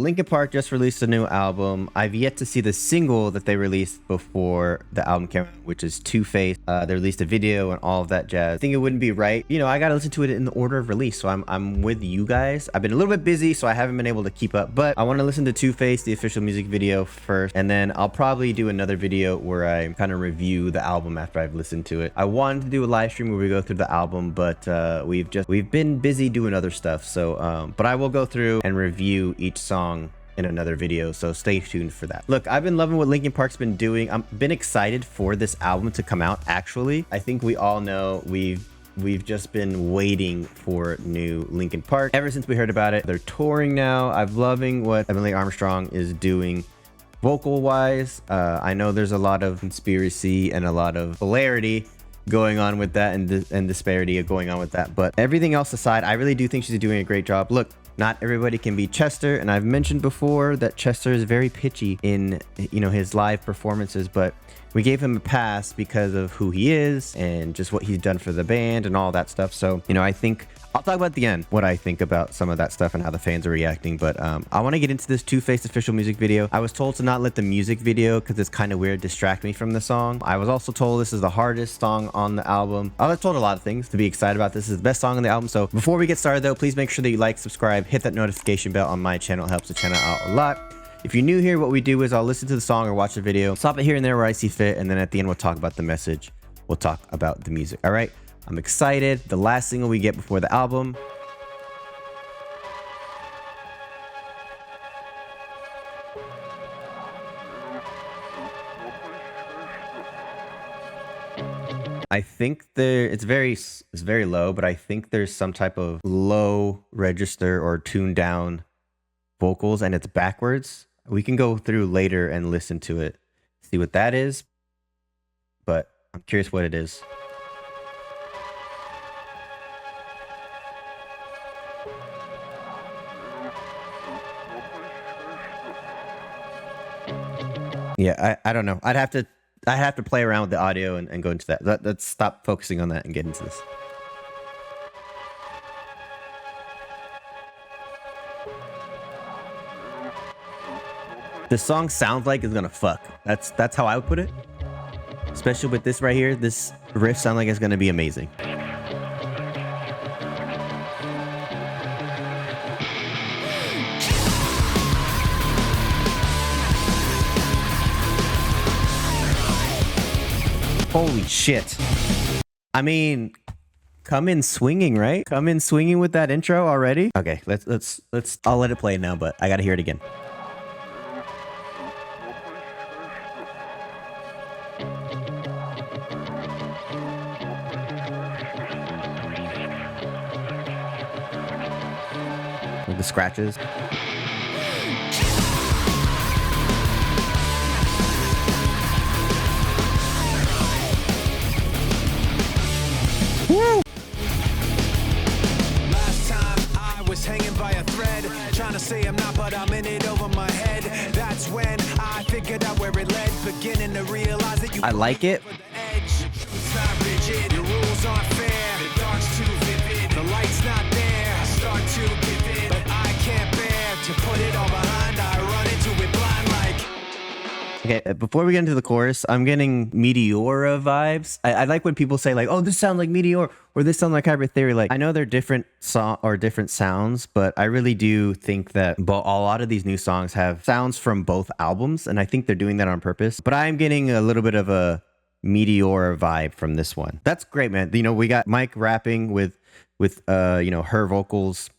Linkin Park just released a new album. I've yet to see the single that they released before the album came out, which is Two-Face. They released a video and all of that jazz. I think it wouldn't be right. You know, I gotta listen to it in the order of release, so I'm with you guys. I've been a little bit busy, so I haven't been able to keep up, but I want to listen to Two-Face, the official music video first, and then I'll probably do another video where I kind of review the album after I've listened to it. I wanted to do a live stream where we go through the album, but we've been busy doing other stuff. So, but I will go through and review each song in another video, so stay tuned for that. Look, I've been loving what Linkin Park's been doing. I've been excited for this album to come out. Actually, I think we all know we've just been waiting for new Linkin Park ever since we heard about it. They're touring now. I'm loving what Emily Armstrong is doing vocal wise. I know there's a lot of conspiracy and a lot of polarity going on with that, and disparity going on with that, but everything else aside, I really do think she's doing a great job. Look, not everybody can be Chester, and I've mentioned before that Chester is very pitchy in, you know, his live performances, but we gave him a pass because of who he is and just what he's done for the band and all that stuff. So, you know, I think I'll talk about at the end what I think about some of that stuff and how the fans are reacting, but I want to get into this Two-Face official music video. I was told to not let the music video, because it's kind of weird, distract me from the song. I was also told this is the hardest song on the album. I was told a lot of things to be excited about. This is the best song on the album. So before we get started though, please make sure that you like, subscribe, hit that notification bell on my channel. It helps the channel out a lot. If you're new here, what we do is I'll listen to the song or watch the video, stop it here and there where I see fit, and then at the end we'll talk about the message. We'll talk about the music. All right, I'm excited. The last single we get before the album. I think it's very low, but I think there's some type of low register or tuned down vocals, and it's backwards. We can go through later and listen to it, see what that is, but I'm curious what it is. Yeah, I don't know. I'd have to play around with the audio and go into that. Let's stop focusing on that and get into this. This song sounds like it's gonna fuck. That's how I would put it. Especially with this right here. This riff sounds like it's gonna be amazing. Holy shit. I mean, come in swinging, right? Come in swinging with that intro already. Okay, let's I'll let it play now, but I gotta hear it again. With the scratches. Woo! Last time I was hanging by a thread, trying to say I'm not, but I'm in it over my head. That's when I figured out where it led, beginning to realize that you I like it. It's not rigid, your rules aren't fair, the dark's too vivid, the light's not there, I start to give in, but I can't bear to put it all behind, I run into it blind like. Okay, before we get into the chorus, I'm getting Meteora vibes. I like when people say like, oh, this sounds like Meteor, or this sounds like Hybrid Theory. Like, I know they're different different sounds, but I really do think that a lot of these new songs have sounds from both albums, and I think they're doing that on purpose. But I'm getting a little bit of a Meteor vibe from this one. That's great, man. You know, we got Mike rapping with you know, her vocals,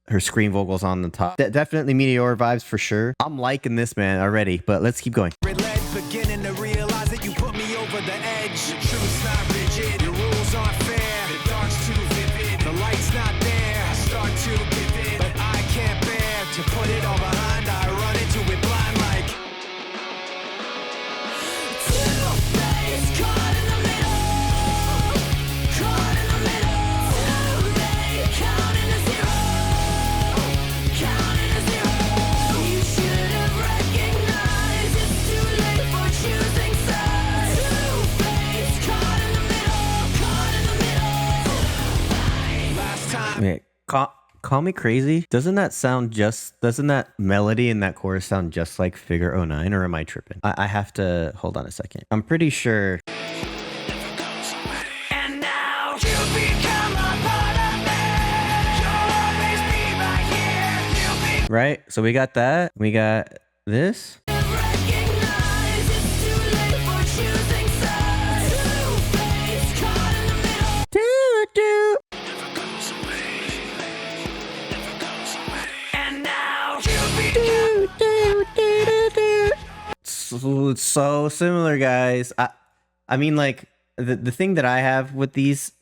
her scream vocals on the top. Definitely Meteor vibes for sure. I'm liking this, man, already, but let's keep going. Beginning to realize that you put me over the edge. Truth's not rigid, your rules aren't fair, the dark's too vivid, the light's not there, I start to give in, but I can't bear to put it all behind, I run into it blind like. Two-face caught in the middle, caught in the middle, two-face counting to zero, counting to zero. You should have recognized it's too late for choosing sides. Two-face caught in the middle, caught in the middle. Last time. Okay, caught Call Me Crazy. Doesn't that melody in that chorus sound just like Figure oh 09, or am I tripping? I have to hold on a second. I'm pretty sure. And now you become a part of me. You'll always be right here. You'll be Right? So we got that. We got this. recognized. It's too late for choosing sides. Two-faced, caught in the middle. And now you become So it's so similar, guys. I mean, like the thing that I have with these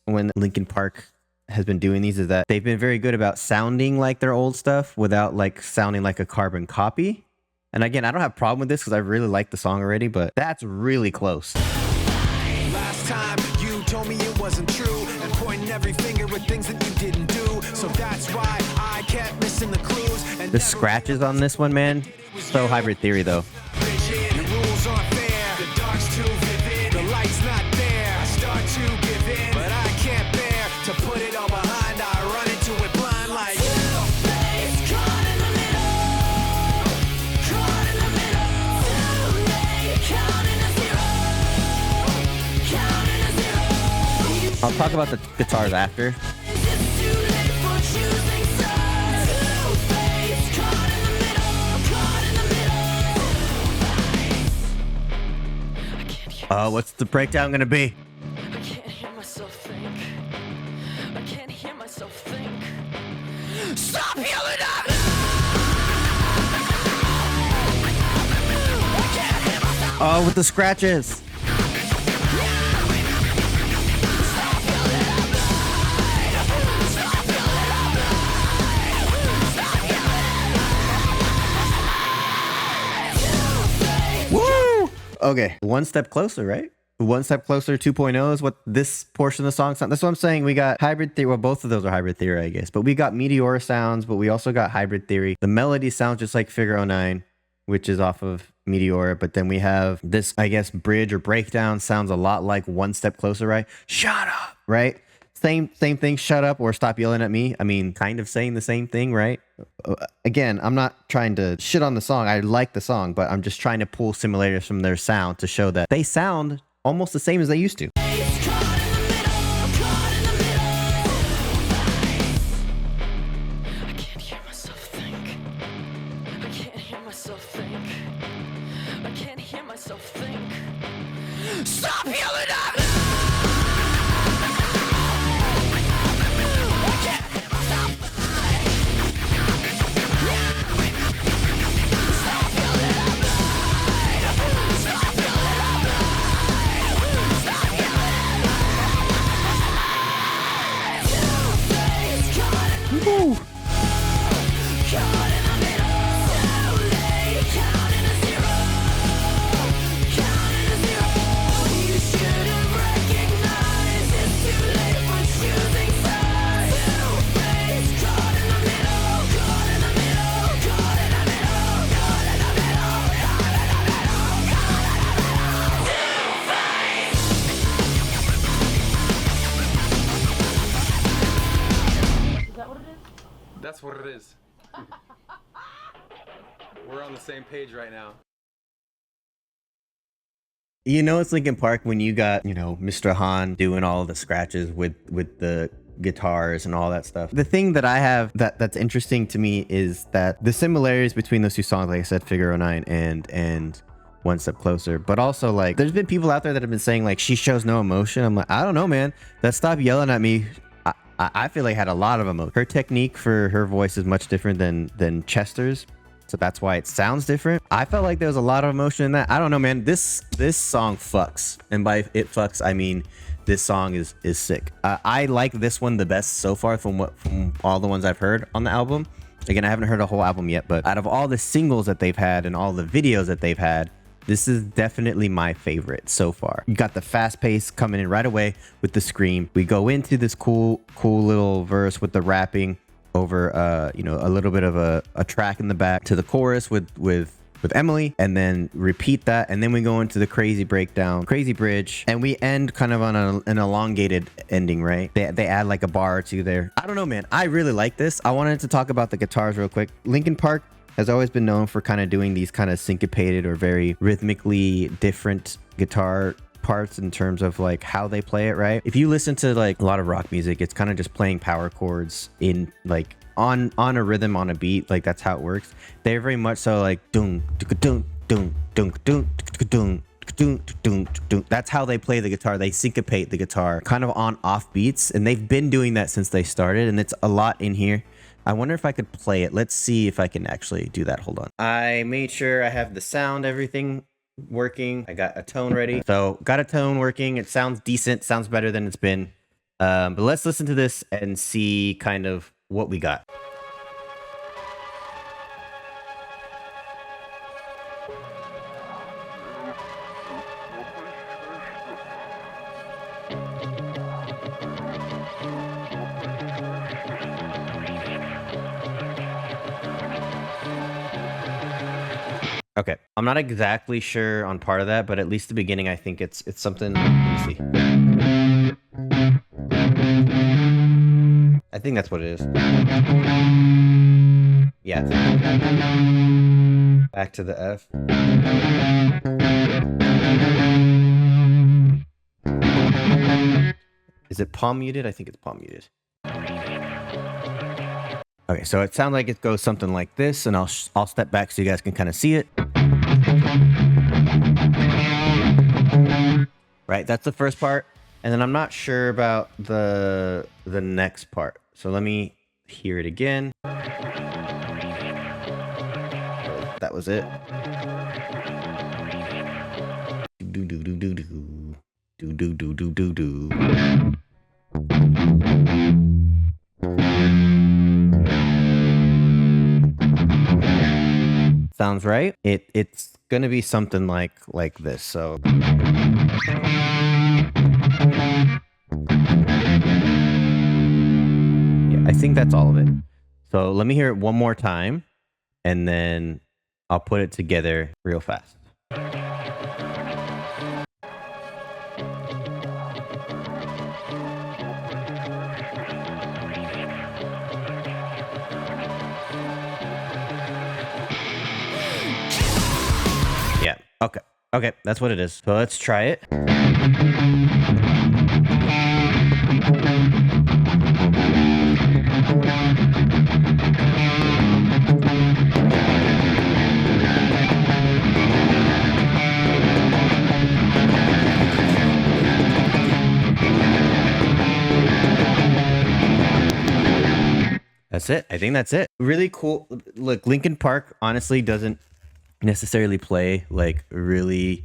when Linkin Park has been doing these is that they've been very good about sounding like their old stuff without like sounding like a carbon copy. And again, I don't have a problem with this because I really like the song already, but that's really close. Last time you told me it wasn't true and pointing every finger at things that you didn't do. So that's why I kept missing the clues. And The scratches on this one, man, so Hybrid Theory though. rigid. The rules aren't fair. The dark's too vivid. The light's not there. I start to give in, but I can't bear to put it all behind. I run into it blind like two-faced, caught in the middle. Caught in the middle. Too late, counting a zero. Counting a zero. I'll talk about the guitars after. It's too late for choosing sides. Two-faced, caught in the middle. Caught in the middle. I can't hear. What's the breakdown gonna be? I can't hear myself think. I can't hear myself think. Stop yelling at me! I can't hear myself. Oh, with the scratches. Woo! Okay, one step closer, right? One step closer 2.0 is what this portion of the song sounds. That's what I'm saying. We got Hybrid Theory. Well, both of those are Hybrid Theory, I guess. But we got Meteora sounds, but we also got Hybrid Theory. The melody sounds just like Figure oh 09, which is off of Meteora. But then we have this, I guess, bridge or breakdown sounds a lot like One Step Closer, right? Shut up, right? Same thing, shut up or stop yelling at me. I mean, kind of saying the same thing, right? Again, I'm not trying to shit on the song. I like the song, but I'm just trying to pull similarities from their sound to show that they sound almost the same as they used to. It's caught in the middle. Caught in the middle. I can't hear myself think. I can't hear myself think. I can't hear myself think. Stop yelling at me! I can't hear myself think. Stop yelling at me! Stop yelling at me! Stop yelling at me! Two-faced, caught in the middle. Caught in the middle. Too late, counting a zero. Counting a zero. You should have recognized it's too late for choosing sides. Two-faced, caught in the middle. Caught in the middle. Caught in the middle. Caught in the middle. Caught in the middle. Caught in the middle. That's what it is. We're on the same page right now. You know, it's Linkin Park when you got, Mr. Han doing all the scratches with the guitars and all that stuff. The thing that I have that's interesting to me is that the similarities between those two songs, like I said, Figure oh 09 and One Step Closer, but also like there's been people out there that have been saying like she shows no emotion. I'm like, I don't know, man. That Stop Yelling at Me, I feel like had a lot of emotion. Her technique for her voice is much different than Chester's, so that's why it sounds different. I felt like there was a lot of emotion in that. I don't know, man. This song fucks, and by it fucks, I mean this song is sick. I like this one the best so far from all the ones I've heard on the album. Again, I haven't heard a whole album yet, but out of all the singles that they've had and all the videos that they've had, this is definitely my favorite so far. You got the fast pace coming in right away with the scream. We go into this cool little verse with the rapping over, a little bit of a track in the back to the chorus with with Emily, and then repeat that, and then we go into the crazy breakdown, crazy bridge, and we end kind of on an elongated ending, right? They add like a bar or two there. I don't know, man. I really like this. I wanted to talk about the guitars real quick. Linkin Park has always been known for kind of doing these kind of syncopated or very rhythmically different guitar parts in terms of like how they play it, right? If you listen to like a lot of rock music, it's kind of just playing power chords in like on a rhythm, on a beat. Like that's how it works. They're very much so like dun dun dun dun dun dun dun. That's how they play the guitar. They syncopate the guitar kind of on off beats, and they've been doing that since they started, and it's a lot in here. I wonder if I could play it. Let's see if I can actually do that. Hold on. I made sure I have the sound, everything working. I got a tone ready. So got a tone working. It sounds decent, sounds better than it's been. But let's listen to this and see kind of what we got. Okay, I'm not exactly sure on part of that, but at least the beginning, I think it's something. Let me see. I think that's what it is. Yeah. Back to the F. Is it palm muted? I think it's palm muted. Okay, so it sounds like it goes something like this, and I'll step back so you guys can kind of see it. Right, that's the first part, and then I'm not sure about the next part. So let me hear it again. That was it. Do do do do do do do do do do do. Sounds right. It's gonna be something like this. So yeah, I think that's all of it. So let me hear it one more time, and then I'll put it together real fast. Yeah, okay, that's what it is. So let's try it. That's it. I think that's it. Really cool. Look, Linkin Park honestly doesn't necessarily play like really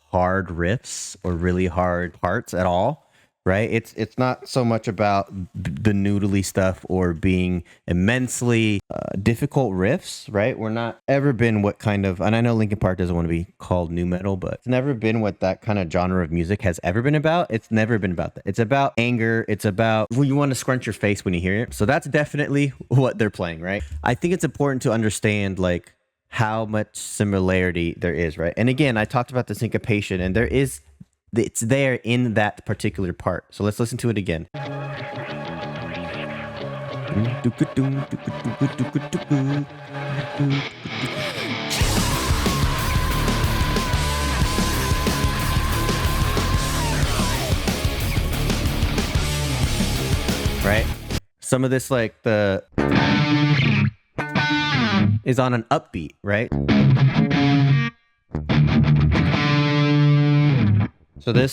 hard riffs or really hard parts at all, right? It's not so much about the noodly stuff or being immensely difficult riffs, right? We're not ever been what kind of, and I know Linkin Park doesn't want to be called nu metal, but it's never been what that kind of genre of music has ever been about. It's never been about that. It's about anger. It's about when you want to scrunch your face when you hear it. So that's definitely what they're playing, right? I think it's important to understand like how much similarity there is, right? And again, I talked about the syncopation, and it's there in that particular part. So let's listen to it again. Right? Some of this, like the is on an upbeat, right? So that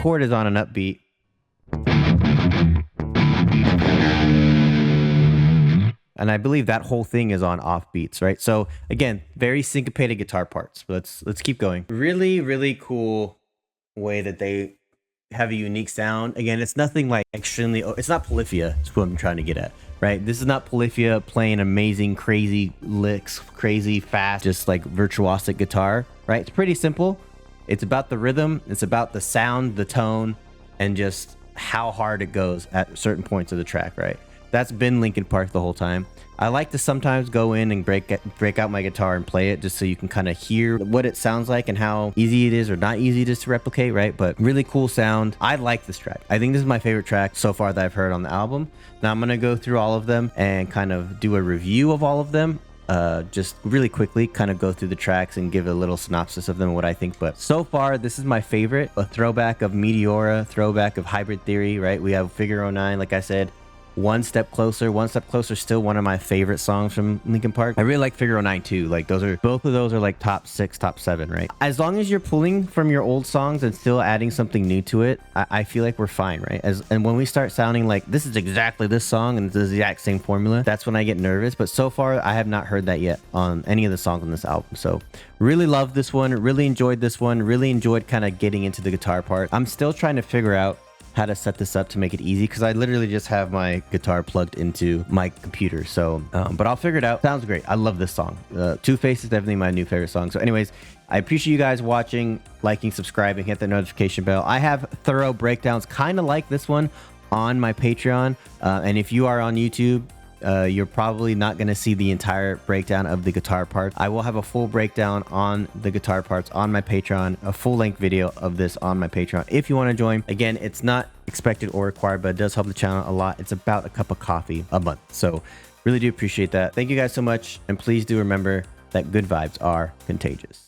chord is on an upbeat. And I believe that whole thing is on off beats, right? So again, very syncopated guitar parts. But let's keep going. Really, really cool way that they have a unique sound. Again, it's nothing like extremely, it's not Polyphia, is what I'm trying to get at, right? This is not Polyphia playing amazing, crazy licks, crazy fast, just like virtuosic guitar, right? It's pretty simple. It's about the rhythm, it's about the sound, the tone, and just how hard it goes at certain points of the track, right? That's been Linkin Park the whole time. I like to sometimes go in and break out my guitar and play it just so you can kind of hear what it sounds like and how easy it is or not easy it is to replicate, right? But really cool sound. I like this track. I think this is my favorite track so far that I've heard on the album. Now I'm gonna go through all of them and kind of do a review of all of them. Just really quickly kind of go through the tracks and give a little synopsis of them, what I think. But so far, this is my favorite. A throwback of Meteora, throwback of Hybrid Theory, right? We have Figure 09, like I said. One Step Closer, still one of my favorite songs from Linkin Park. I really like Figure 09 too. Like both of those are like top 6, top 7, right? As long as you're pulling from your old songs and still adding something new to it, I feel like we're fine, right? And when we start sounding like this is exactly this song and it's the exact same formula, that's when I get nervous. But so far, I have not heard that yet on any of the songs on this album. So really love this one, really enjoyed this one, really enjoyed kind of getting into the guitar part. I'm still trying to figure out how to set this up to make it easy because I literally just have my guitar plugged into my computer. So but I'll figure it out. Sounds great. I love this song. Two Face is definitely my new favorite song. So anyways, I appreciate you guys watching, liking, subscribing, hit the notification bell. I have thorough breakdowns kind of like this one on my Patreon, and if you are on YouTube, you're probably not going to see the entire breakdown of the guitar parts. I will have a full breakdown on the guitar parts on my Patreon, a full-length video of this on my Patreon if you want to join. Again, it's not expected or required, but it does help the channel a lot. It's about a cup of coffee a month, so really do appreciate that. Thank you guys so much, and please do remember that good vibes are contagious.